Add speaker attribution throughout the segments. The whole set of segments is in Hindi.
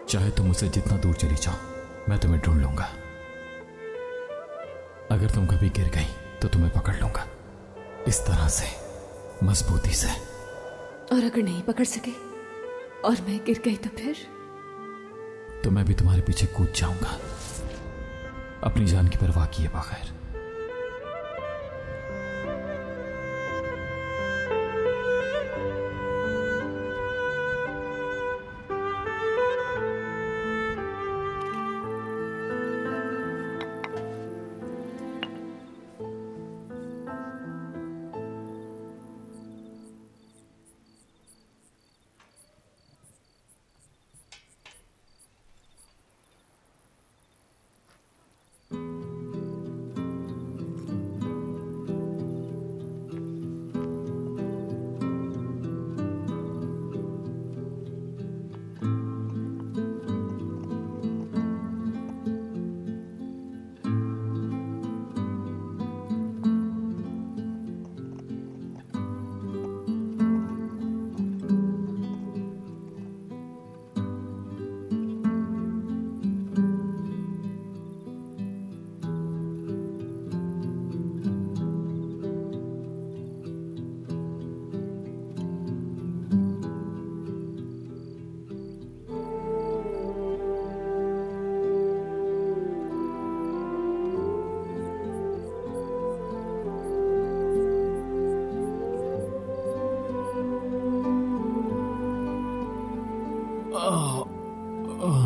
Speaker 1: चाहे तुम मुझसे जितना दूर चली जाओ, मैं तुम्हें ढूंढ लूंगा। अगर तुम कभी गिर गई तो तुम्हें पकड़ लूंगा, इस तरह से, मजबूती से।
Speaker 2: और अगर नहीं पकड़ सके और मैं गिर गई तो फिर?
Speaker 1: तो मैं भी तुम्हारे पीछे कूद जाऊंगा, अपनी जान की परवाह किए बगैर।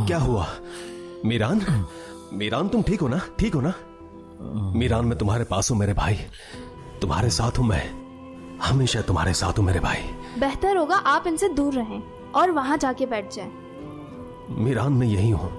Speaker 3: क्या हुआ मीरान? मीरान तुम ठीक हो ना? ठीक हो ना मीरान? मैं तुम्हारे पास हूं मेरे भाई, तुम्हारे साथ हूं मैं, हमेशा तुम्हारे साथ हूं मेरे भाई।
Speaker 4: बेहतर होगा आप इनसे दूर रहें और वहां जाके बैठ जाएं।
Speaker 3: मीरान मैं यही हूं।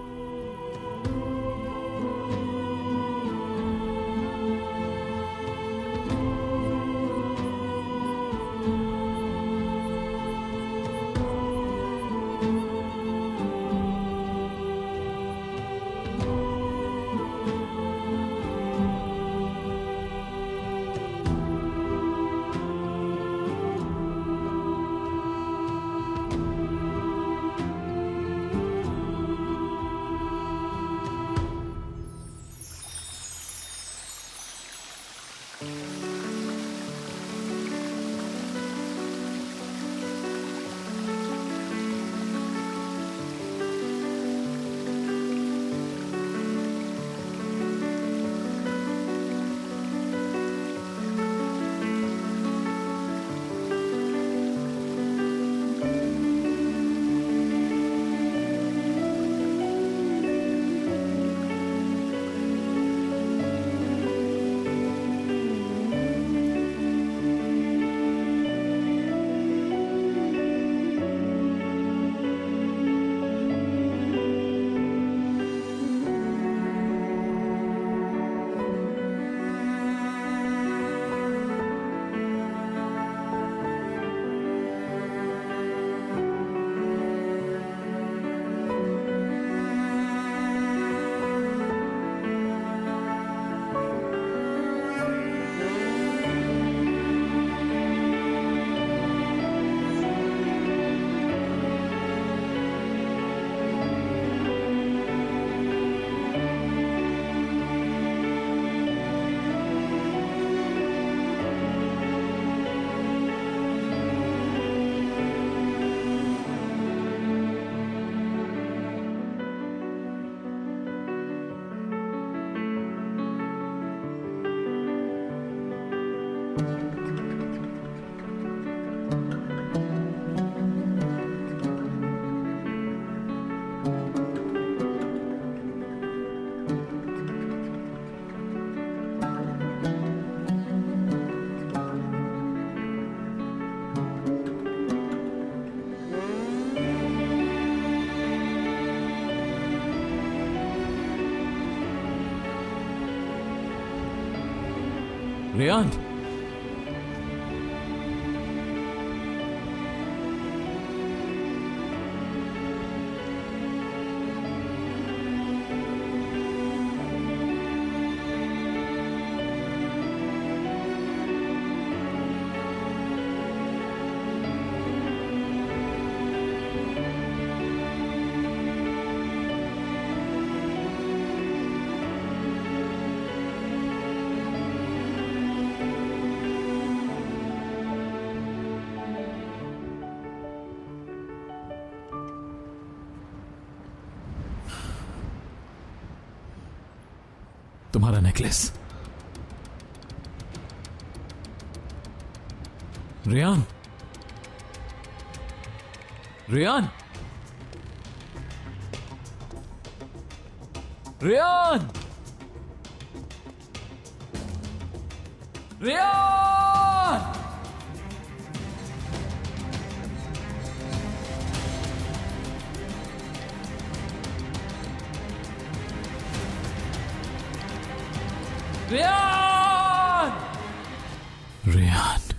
Speaker 1: रेयान, तुम्हारा नेकलेस। रियान, रियान, रियान, रियान। रियान, रियान।